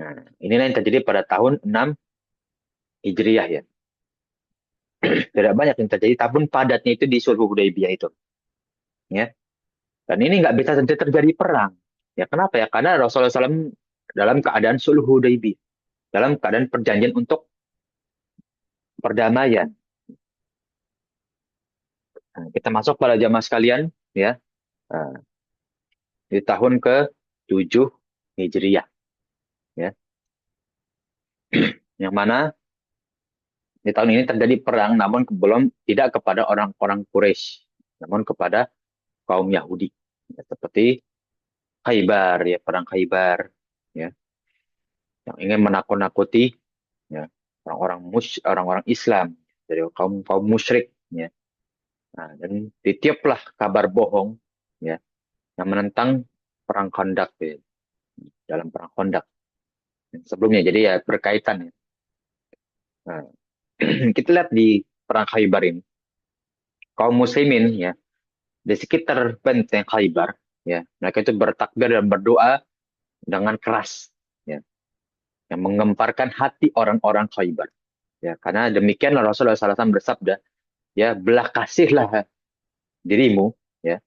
Nah, inilah yang terjadi pada tahun 6 Hijriah ya. Tidak banyak yang terjadi, tapi padatnya itu di Sulh Hudaybiyah itu. Ya. Dan ini nggak bisa terjadi perang. Ya, kenapa ya? Karena Rasulullah SAW dalam keadaan Sulh Hudaybiyah, dalam keadaan perjanjian untuk perdamaian. Nah, kita masuk pada jamaah sekalian, ya, nah, di tahun ke-7 Hijriah. Ya. Yang mana di tahun ini terjadi perang, namun belum tidak kepada orang-orang Quraisy, namun kepada kaum Yahudi. Ya, seperti Khaybar, ya, perang Khaybar, ya, yang ingin menakut-nakuti ya, orang-orang Islam dari kaum kaum musyrik. Ya. Nah, dan ditiuplah kabar bohong ya, yang menentang perang Khandaq ya, dalam perang Khandaq sebelumnya. Jadi ya berkaitan ya. Nah, kita lihat di perang Khaybar ini, kaum muslimin ya di sekitar benteng Khaybar ya, mereka itu bertakbir dan berdoa dengan keras ya, yang menggemparkan hati orang-orang Khaybar ya, karena demikian Rasulullah SAW bersabda ya, belah kasihlah dirimu ya,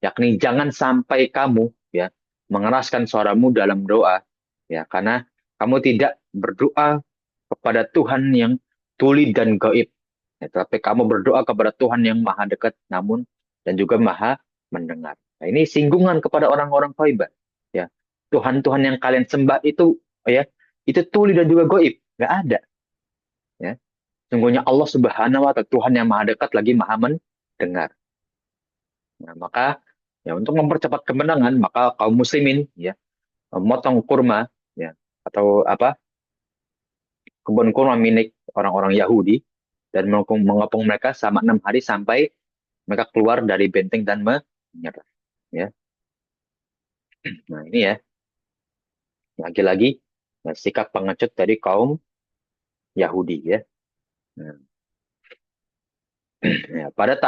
yakni jangan sampai kamu ya mengeraskan suaramu dalam doa ya, karena kamu tidak berdoa kepada Tuhan yang tuli dan gaib ya, tapi kamu berdoa kepada Tuhan yang maha dekat namun dan juga maha mendengar. Nah, ini singgungan kepada orang-orang Khaybar ya, Tuhan-Tuhan yang kalian sembah itu ya, itu tuli dan juga gaib, nggak ada ya. Sungguhnya Allah Subhanahu wa Ta'ala Tuhan yang maha dekat lagi maha mendengar. Nah, maka ya untuk mempercepat kemenangan, maka kaum muslimin ya memotong kurma ya, atau apa, kebun kurma milik orang-orang Yahudi dan mengepung mereka selama 6 hari sampai mereka keluar dari benteng dan menyerah. Ya. Nah ini ya lagi-lagi ya, sikap pengecut dari kaum Yahudi ya. Nah, ya pada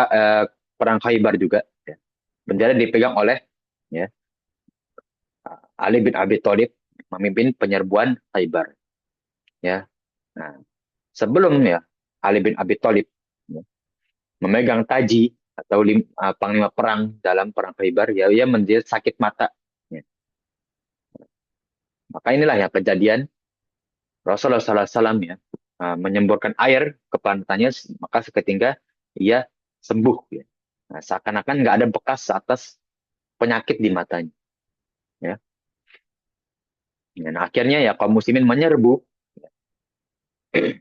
perang Khaybar juga ya, bendera dipegang oleh ya Ali bin Abi Thalib memimpin penyerbuan Khaybar. Ya. Nah, sebelum ya Ali bin Abi Thalib ya, memegang taji atau panglima perang dalam perang Khaybar, ya ia menjadi sakit mata. Ya. Maka inilah yang kejadian Rasulullah SAW ya, menyemburkan air ke pantatnya, maka seketika ia sembuh. Ya. Nah, seakan-akan nggak ada bekas atas penyakit di matanya. Ya. Dan akhirnya ya kaum muslimin menyerbu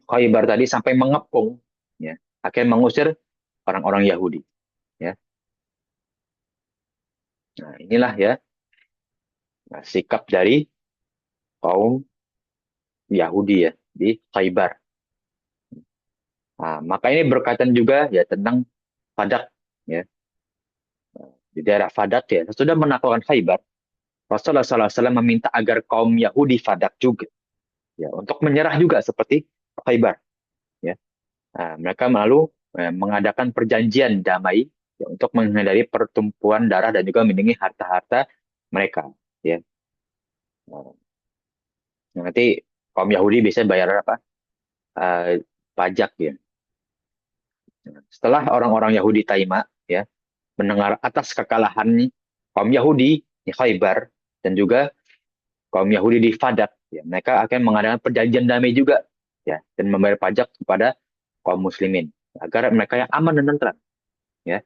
Khaybar tadi sampai mengepung. Ya. Akhirnya mengusir orang-orang Yahudi. Ya. Nah, inilah ya sikap dari kaum Yahudi ya di Khaybar. Nah, maka ini berkaitan juga ya tentang Fadak ya. Di daerah Fadak ya, sudah menaklukkan Khaybar, Rasulullah SAW meminta agar kaum Yahudi Fadak juga ya untuk menyerah juga seperti Khaybar ya. Nah, mereka lalu mengadakan perjanjian damai ya, untuk menghindari pertumpuan darah dan juga melindungi harta-harta mereka ya. Nah, nanti kaum Yahudi bisa bayar apa? Pajak ya. Setelah orang-orang Yahudi Taima ya mendengar atas kekalahan kaum Yahudi di Khaybar dan juga kaum Yahudi di Fadak, ya, mereka akan mengadakan perjanjian damai juga ya dan membayar pajak kepada kaum muslimin agar mereka yang aman dan tentram ya.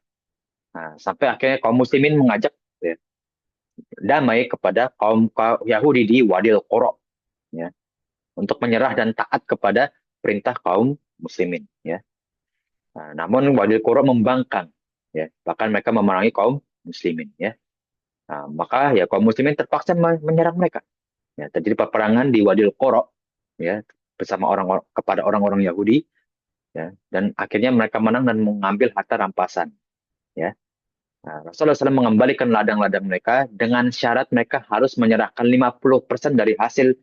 Nah, sampai akhirnya kaum muslimin mengajak ya, damai kepada kaum Yahudi di Wadil Qura ya untuk menyerah dan taat kepada perintah kaum muslimin ya. Nah, namun Wadil Qura membangkang ya, bahkan mereka memerangi kaum muslimin ya. Nah, maka ya kaum muslimin terpaksa menyerang mereka. Ya, terjadi peperangan di Wadil Qura ya bersama kepada orang-orang Yahudi ya dan akhirnya mereka menang dan mengambil harta rampasan ya. Nah, Rasulullah SAW mengembalikan ladang-ladang mereka dengan syarat mereka harus menyerahkan 50% dari hasil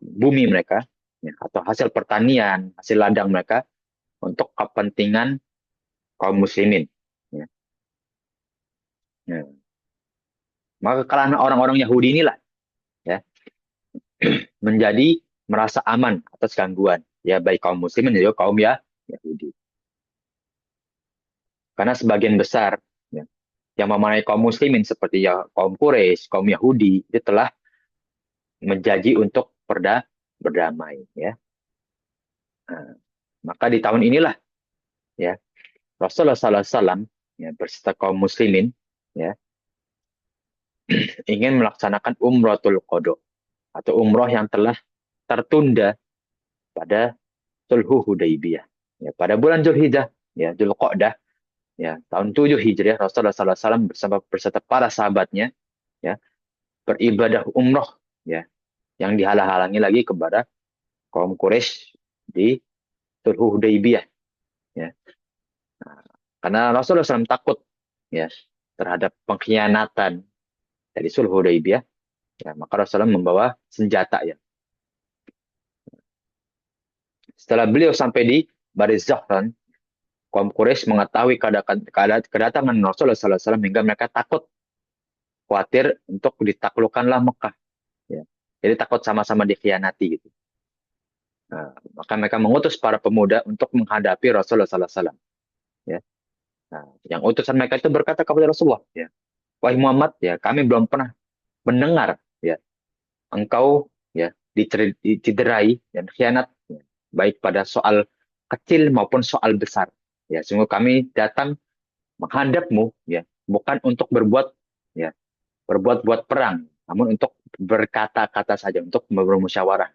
bumi mereka ya, atau hasil pertanian, hasil ladang mereka untuk kepentingan kaum muslimin ya. Ya. Maka kekalahan orang-orang Yahudi inilah ya menjadi merasa aman atas gangguan ya baik kaum muslimin dan juga kaum ya Yahudi. Karena sebagian besar ya, yang memerangi kaum muslimin seperti ya kaum Quraisy, kaum Yahudi itu telah menjanji untuk berdamai ya. Nah, maka di tahun inilah ya Rasulullah SAW ya, berserta kaum muslimin ya ingin melaksanakan Umratul Qadha atau umroh yang telah tertunda pada Sulhu Hudaybiyah. Ya, pada bulan Zulhijjah ya Dzulqa'dah ya tahun 7 Hijriah Rasulullah SAW beserta para sahabatnya ya beribadah umroh ya yang dihalang-halangi lagi kepada kaum Quraisy di Sulhu Hudaybiyah ya. Nah, karena Rasulullah SAW takut ya terhadap pengkhianatan dari Sulhu Hudaybiyah ya maka Rasulullah membawa senjata ya. Setelah beliau sampai di Baris Zahran, kaum Quraisy mengetahui kedatangan Rasulullah SAW hingga mereka takut khawatir untuk ditaklukkanlah Mekah ya. Jadi takut sama-sama dikhianati gitu. Nah, maka mereka mengutus para pemuda untuk menghadapi Rasulullah SAW. Ya. Nah, yang utusan mereka itu berkata kepada Rasulullah, ya, wahai Muhammad, ya kami belum pernah mendengar, ya, engkau, ya, dicederai dan khianat, ya, baik pada soal kecil maupun soal besar. Ya, sungguh kami datang menghadapmu, ya, bukan untuk ya, berbuat buat perang, namun untuk berkata-kata saja, untuk bermusyawarah.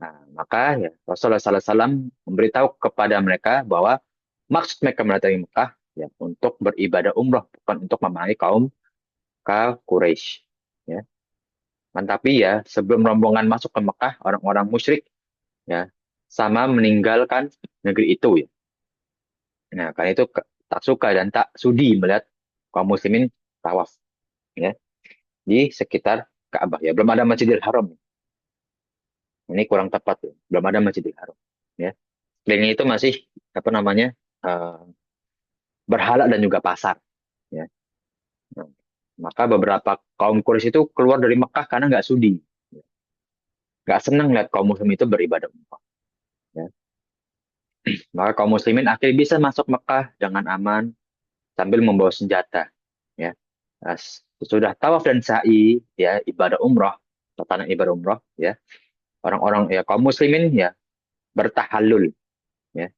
Nah, maka ya Rasulullah SAW memberitahu kepada mereka bahwa maksud mereka mendatangi Mekah ya untuk beribadah umrah bukan untuk memerangi kaum Quraisy. Ya. Tapi ya sebelum rombongan masuk ke Mekah orang-orang musyrik ya sama meninggalkan negeri itu ya. Nah karena itu tak suka dan tak sudi melihat kaum muslimin tawaf ya di sekitar Ka'bah ya belum ada Masjidil Haram. Ini kurang tepat ya. Belum ada Masjidil Haram ya. Sekelilingnya itu masih apa namanya eh, berhala dan juga pasar. Ya. Nah, maka beberapa kaum Quraisy itu keluar dari Mekah karena nggak sudi, nggak senang lihat kaum Muslim itu beribadah umrah. Ya. Maka kaum muslimin akhirnya bisa masuk Mekah dengan aman sambil membawa senjata. Ya. Nah, sesudah tawaf dan sa'i, ya ibadah umroh, tatanan ibadah umroh, ya orang-orang ya kaum muslimin ya bertahallul, ya.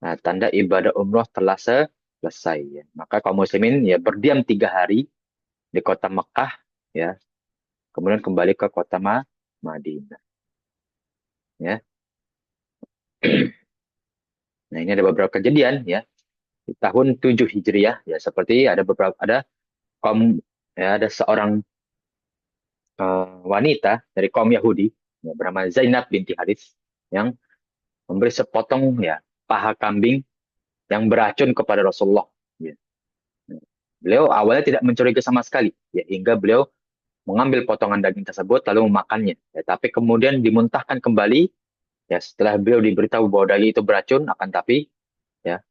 Nah, tanda ibadah umroh telah selesai. Ya. Maka kaum muslimin ya berdiam 3 hari di kota Mekah, ya. Kemudian kembali ke kota Madinah. Ya. Nah, ini ada beberapa kejadian ya di tahun 7 Hijriah ya seperti ada kaum ya ada seorang wanita dari kaum Yahudi ya, bernama Zainab binti Haris yang memberi sepotong ya paha kambing yang beracun kepada Rasulullah. Ya. Beliau awalnya tidak mencurigai sama sekali ya hingga beliau mengambil potongan daging tersebut lalu memakannya. Ya, tapi kemudian dimuntahkan kembali ya setelah beliau diberitahu bahwa daging itu beracun akan tapi ya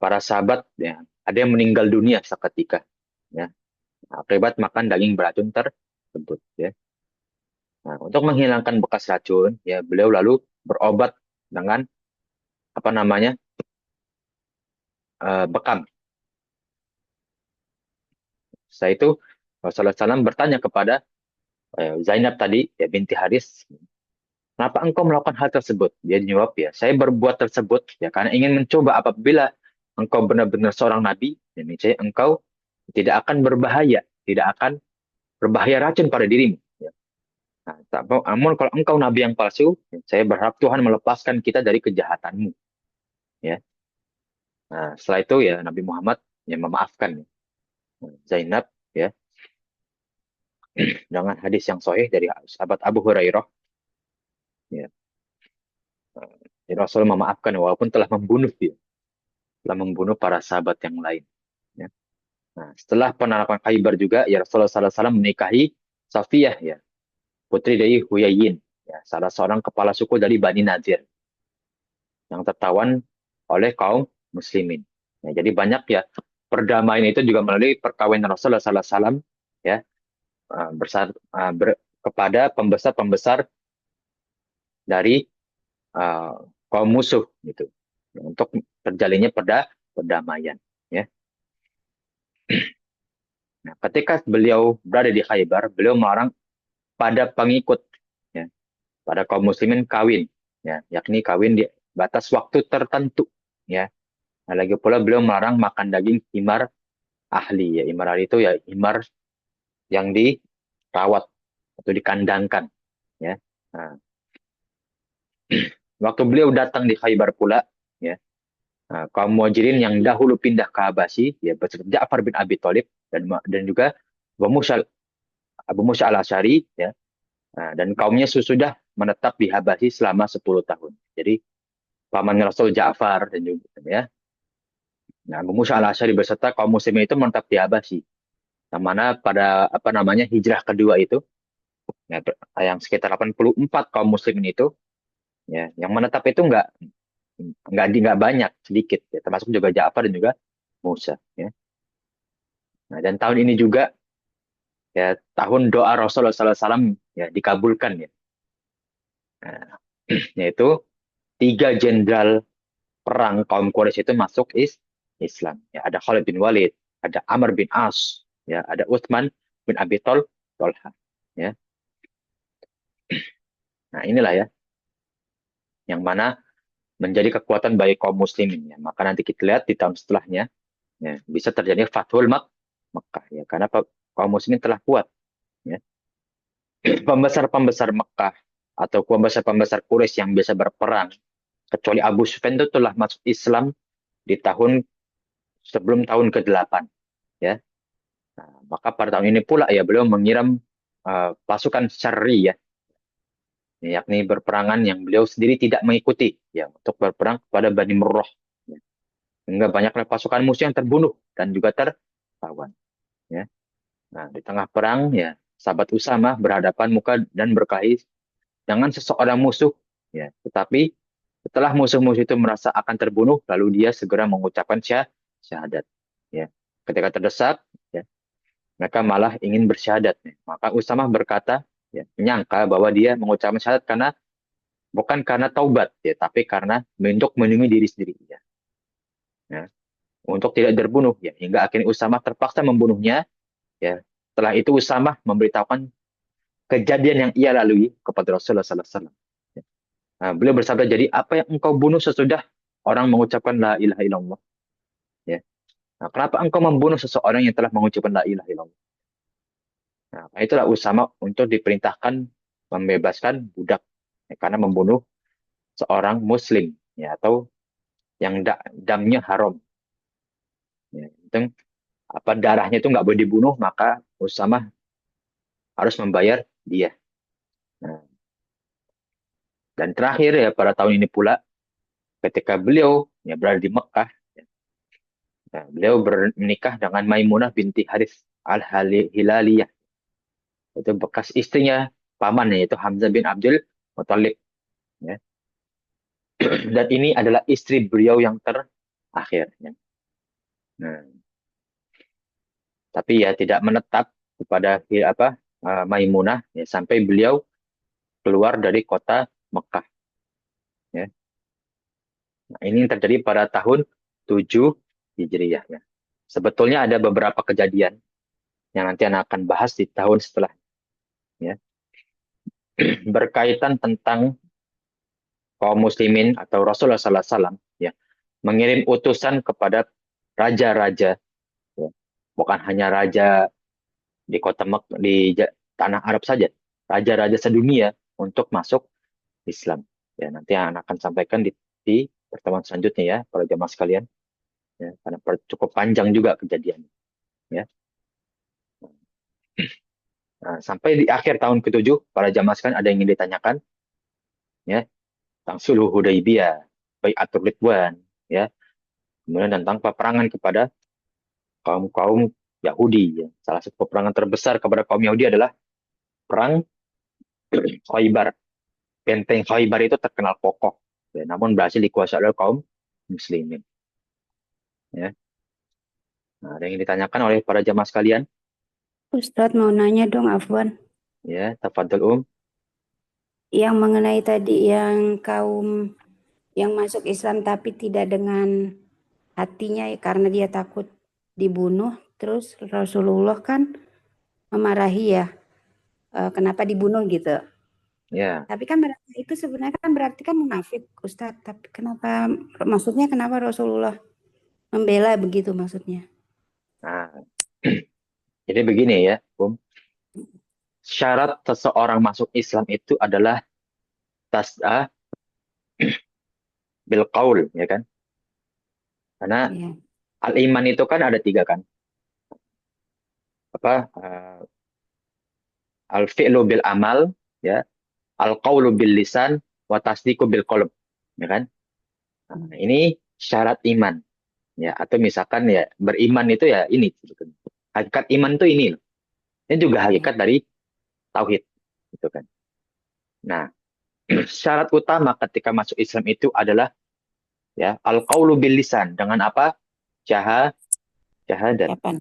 para sahabat ya ada yang meninggal dunia seketika ya akibat makan daging beracun tersebut ya. Nah, untuk menghilangkan bekas racun ya beliau lalu berobat dengan apa namanya bekam. Setelah itu Rasulullah SAW bertanya kepada Zainab tadi ya binti Haris, kenapa engkau melakukan hal tersebut? Dia jawab ya, saya berbuat tersebut ya karena ingin mencoba apabila engkau benar-benar seorang nabi, ya niscaya engkau tidak akan berbahaya, tidak akan berbahaya racun pada dirimu. Ya. Nah, namun kalau engkau nabi yang palsu, ya, saya berharap Tuhan melepaskan kita dari kejahatanmu. Ya. Nah, setelah itu ya Nabi Muhammad ya memaafkan ya, Zainab ya dengan hadis yang sahih dari sahabat Abu Hurairah. Ya. Jadi Rasul memaafkan walaupun telah membunuh dia, telah membunuh para sahabat yang lain. Ya. Nah, setelah penangkapan Khaybar juga, ya Rasulullah SAW menikahi Safiyah, ya putri dari Huyayin, ya salah seorang kepala suku dari Bani Nadir yang tertawan oleh kaum Muslimin. Ya, jadi banyak ya perdamaian itu juga melalui perkawinan Rasulullah SAW, ya kepada pembesar-pembesar dari uh, kaum musuh gitu untuk terjalinnya perdamaian. Ya. Nah, ketika beliau berada di Khaybar, beliau melarang pada pengikut, ya, pada kaum muslimin kawin, ya, yakni kawin di batas waktu tertentu, ya. Nah, lagi pula beliau melarang makan daging himar ahli, ya. Himar ahli itu ya himar yang dirawat atau dikandangkan, ya. Nah, waktu beliau datang di Khaybar pula, ya, kaum Muhajirin yang dahulu pindah ke Habasyi, ya, beserta Ja'far bin Abi Thalib dan juga Abu Musa al-Asy'ari, ya. Nah, dan kaumnya sudah menetap di Habasyi selama 10 tahun. Jadi paman Rasul Ja'far dan juga ya. Nah, Abu Musa al-Asy'ari beserta kaum muslimin itu menetap di Habasyi. Yang mana pada apa namanya hijrah kedua itu ya, yang sekitar 84 kaum muslimin itu ya yang menetap itu nggak banyak sedikit ya termasuk juga Ja'far dan juga Musa ya. Nah, dan tahun ini juga ya tahun doa Rasulullah SAW ya dikabulkan ya. Nah, yaitu 3 jenderal perang kaum Quraisy itu masuk Islam. Ya, ada Khalid bin Walid, ada Amr bin As, ya, ada Utsman bin Abi Tolha. Ya. Nah, inilah ya yang mana menjadi kekuatan bagi kaum muslimin ya. Maka nanti kita lihat di tahun setelahnya ya, bisa terjadi Fathul Makkah ya karena kaum muslimin telah kuat ya. Pembesar-pembesar Mekah atau pembesar-pembesar Quraisy yang biasa berperang kecuali Abu Sufyan itu telah masuk Islam di tahun sebelum tahun ke-8 ya. Nah, maka pada tahun ini pula ya beliau mengirim pasukan syarri ya, yakni berperangan yang beliau sendiri tidak mengikuti ya untuk berperang kepada Bani Murrah. Ya. Sehingga banyaklah pasukan musuh yang terbunuh dan juga tertawan. Ya. Nah, di tengah perang ya sahabat Usama berhadapan muka dan berkelahi dengan seseorang musuh ya. Tetapi setelah musuh-musuh itu merasa akan terbunuh lalu dia segera mengucapkan syahadat. Ya. Ketika terdesak ya, mereka malah ingin bersyahadat. Maka Usamah berkata, ya, menyangka bahwa dia mengucapkan syahadat karena bukan karena taubat ya, tapi karena untuk melindungi diri sendiri ya. Ya, untuk tidak terbunuh ya, hingga akhirnya Usamah terpaksa membunuhnya ya. Setelah itu Usamah memberitahukan kejadian yang ia lalui kepada Rasulullah sallallahu alaihi wasallam. Ya. Nah, beliau bersabda, jadi apa yang engkau bunuh sesudah orang mengucapkan la ilaha illallah ya. Nah, kenapa engkau membunuh seseorang yang telah mengucapkan la ilaha illallah? Nah, itulah Usama untuk diperintahkan membebaskan budak ya, karena membunuh seorang muslim ya, atau yang damnya haram ya. Itu apa, darahnya itu nggak boleh dibunuh, maka Usama harus membayar dia. Nah, dan terakhir ya, pada tahun ini pula ketika beliau ya berada di Mekah ya, nah, beliau menikah dengan Maimunah binti Harith al-Hilaliyah, itu bekas istrinya pamannya, yaitu Hamzah bin Abdul Muthalib ya. Dan ini adalah istri beliau yang terakhir ya. Nah, tapi ya tidak menetap kepada Maimunah ya, sampai beliau keluar dari kota Mekah ya. Nah, ini yang terjadi pada tahun 7 Hijriyah ya. Sebetulnya ada beberapa kejadian yang nanti anak akan bahas di tahun setelah ya, berkaitan tentang kaum muslimin atau Rasulullah sallallahu alaihi wasallam ya, mengirim utusan kepada raja-raja ya. Bukan hanya raja di kota tanah Arab saja, raja-raja sedunia untuk masuk Islam. Ya, nanti yang akan sampaikan di pertemuan selanjutnya ya, para jamaah sekalian. Ya, karena cukup panjang juga kejadiannya. Ya. Nah, sampai di akhir tahun ke-7, para jamaah sekalian ada yang ingin ditanyakan, ya, tentang Sulh Hudaybiyah, Bai'atul Ridwan, ya, kemudian tentang peperangan kepada kaum-kaum Yahudi. Ya. Salah satu peperangan terbesar kepada kaum Yahudi adalah perang Khaybar. Benteng Khaybar itu terkenal kokoh, ya, namun berhasil dikuasai oleh kaum muslimin. Ya. Nah, ada yang ditanyakan oleh para jamaah sekalian? Ustadz mau nanya dong, Afwan. Ya, tafadhol Yang mengenai tadi yang kaum yang masuk Islam tapi tidak dengan hatinya ya, karena dia takut dibunuh. Terus Rasulullah kan memarahi ya, kenapa dibunuh gitu. Ya. Tapi kan berarti itu sebenarnya kan berarti kan munafik, Ustadz. Tapi kenapa, maksudnya kenapa Rasulullah membela begitu maksudnya? Nah, jadi begini ya, syarat seseorang masuk Islam itu adalah tas'ah bil qaul, ya kan? Karena Ya, al-iman itu kan ada tiga kan? Apa? Al-fi'lu bil amal, ya, al-qaulu bil lisan, wa tasdiqu bil qalb, ya kan? Nah, ini syarat iman, ya. Atau misalkan ya beriman itu ya ini, gitu kan. Hakikat iman itu ini loh. Ini juga ya, hakikat dari tauhid, gitu kan. Nah, syarat utama ketika masuk Islam itu adalah ya al-qaulu bil lisan, dengan apa? Syahadat, kapan?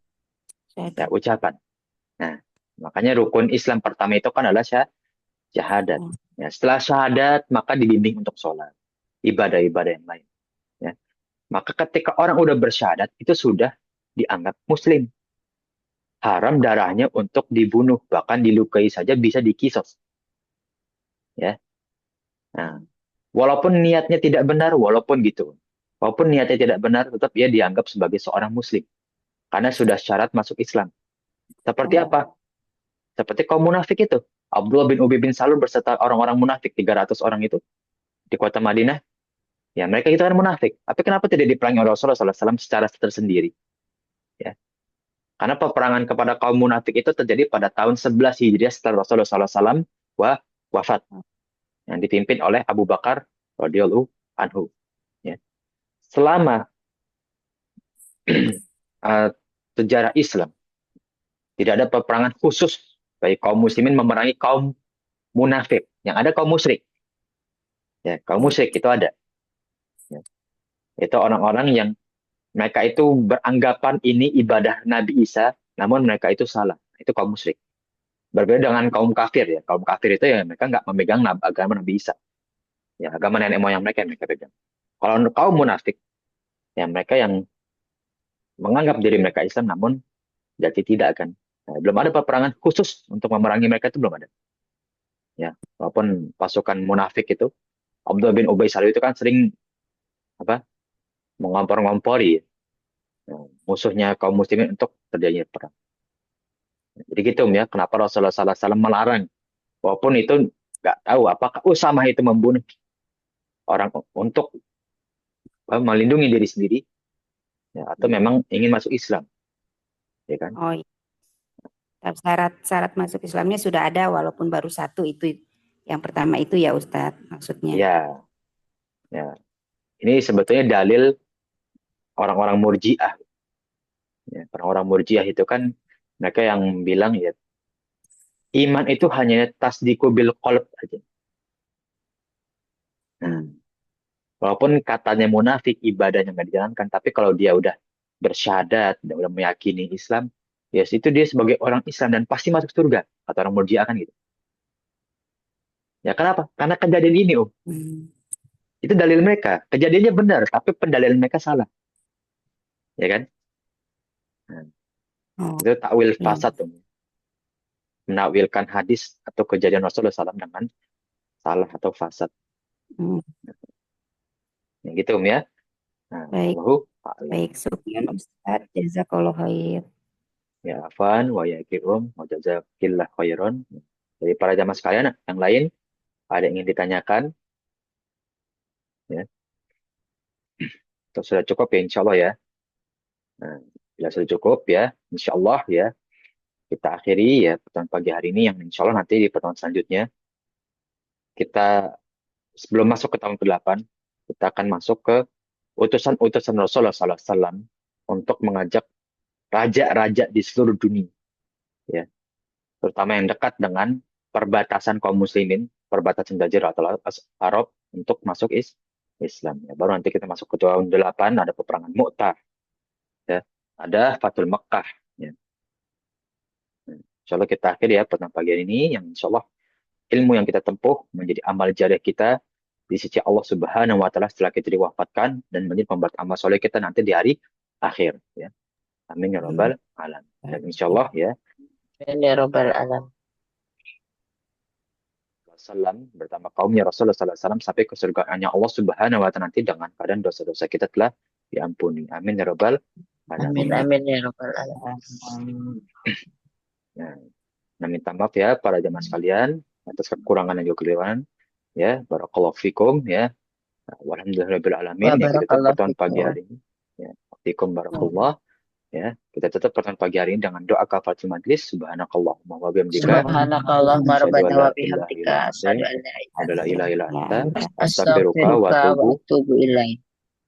ya, Syahadat. ucapan. Nah, makanya rukun Islam pertama itu kan adalah syahadat. Oh, Ya, setelah syahadat maka dibimbing untuk sholat, ibadah-ibadah yang lain. Ya. Maka ketika orang udah bersyahadat itu sudah dianggap muslim. Haram darahnya untuk dibunuh, bahkan dilukai saja bisa dikisos. Ya. Nah, walaupun niatnya tidak benar, walaupun gitu. Walaupun niatnya tidak benar, tetap ia dianggap sebagai seorang muslim. Karena sudah syarat masuk Islam. Seperti oh, apa? Seperti kaum munafik itu. Abdullah bin Ubay bin Salul berserta orang-orang munafik, 300 orang itu di kota Madinah. Ya, mereka itu kan munafik. Tapi kenapa tidak diperangi oleh Rasulullah SAW secara tersendiri? Ya. Karena peperangan kepada kaum munafik itu terjadi pada tahun 11 Hijriah setelah Rasulullah SAW wafat. Yang dipimpin oleh Abu Bakar radhiyallahu anhu. Ya. Selama uh, sejarah Islam, tidak ada peperangan khusus bagi kaum muslimin memerangi kaum munafik. Yang ada kaum musyrik. Ya, kaum ya, musyrik itu ada. Ya. Itu orang-orang yang mereka itu beranggapan ini ibadah Nabi Isa, namun mereka itu salah. Itu kaum musyrik. Berbeda dengan kaum kafir ya. Kaum kafir itu ya mereka nggak memegang agama Nabi Isa. Ya, agama nenek moyang mereka yang mereka pegang. Kalau kaum munafik, ya mereka yang menganggap diri mereka Islam namun jadi tidak kan. Nah, belum ada peperangan khusus untuk memerangi mereka itu belum ada. Ya, walaupun pasukan munafik itu Abdullah bin Ubay Salul itu kan sering apa mengompor-ngompori ya, musuhnya kaum muslimin untuk terjadinya perang. Jadi gitu ya, kenapa Rasulullah SAW melarang. Walaupun itu nggak tahu apakah Usamah itu membunuh orang untuk melindungi diri sendiri ya, atau memang ingin masuk Islam, ya kan? Oh iya. Tapi syarat masuk Islamnya sudah ada walaupun baru satu itu yang pertama itu ya Ustadz maksudnya. Ya, ya. Ini sebetulnya dalil orang-orang Murji'ah. Ya, orang-orang Murji'ah itu kan mereka yang bilang ya iman itu hanya tasdiqu bil qalb aja. Nah, walaupun katanya munafik ibadahnya nggak dijalankan, tapi kalau dia udah bersyahadat, udah meyakini Islam, ya yes, itu dia sebagai orang Islam dan pasti masuk surga. Kata orang Murji'ah kan gitu. Ya kenapa? Karena kejadian ini, Om. Hmm. Itu dalil mereka. Kejadiannya benar, tapi pendalilan mereka salah. Ya kan? Nah, Oh itu takwil iya. fasad, Om. Menakwilkan hadis atau kejadian Rasulullah SAW dengan salah atau fasad. Hmm. Ya gitu, Om ya. Nah, Baik, Allahu a'lam. baik. Syukran Ustadz. Jazakallah khair. Ya afan wa yakirum wa jazakillah khairan. Dari para jamaah sekalian, yang lain ada yang ingin ditanyakan? Ya, atau sudah cukup ya insya Allah ya. Nah, bila sudah cukup ya, insya Allah ya, kita akhiri ya pertemuan pagi hari ini yang insya Allah nanti di pertemuan selanjutnya kita sebelum masuk ke tahun ke-8 kita akan masuk ke utusan-utusan Rasulullah SAW untuk mengajak raja-raja di seluruh dunia ya, terutama yang dekat dengan perbatasan kaum muslimin, perbatasan Jaziratul Arab untuk masuk Islam ya. Baru nanti kita masuk ke tahun 8 ada peperangan Mu'tah ya, ada Fatul Mekkah ya. Insya Allah kita akhir ya pertemuan pagi hari ini yang insya Allah ilmu yang kita tempuh menjadi amal jariah kita di sisi Allah Subhanahu wa taala setelah kita diwafatkan dan menjadi pembuat amal soleh kita nanti di hari akhir ya. Amin ya Hmm. rabbal alamin. Dan insya Allah ya Amin ya Rabbal Alamin. Wasallam bersama kaumnya Rasulullah SAW sampai ke surgaannya Allah Subhanahu wa taala nanti dengan keadaan dosa-dosa kita telah diampuni. Amin ya rabbal Amin alamin. amin ya Rabbal Alamin. Nah, nah, minta maaf ya para jamaah sekalian atas kekurangan dan juga keliruan ya. Barakallahu fikum ya. Walhamdulillahirabbil alamin Wa yang kita tutup barakallahu pertemuan pagi fikum. hari ini. Ya, fikum barakallah ya. Kita tutup pertemuan pagi hari ini dengan doa kafaratul majlis. Subhanakallahumma wa bihamdika Subhanakallahumma asyhadu an rabbana la wa ilaha bihamdika illa anta asyhadu an la ilaha wa la illa ilaha illa Ya, anta Ustadz. astaghfiruka wa astaghfiruka wa atubu atubu ilaik.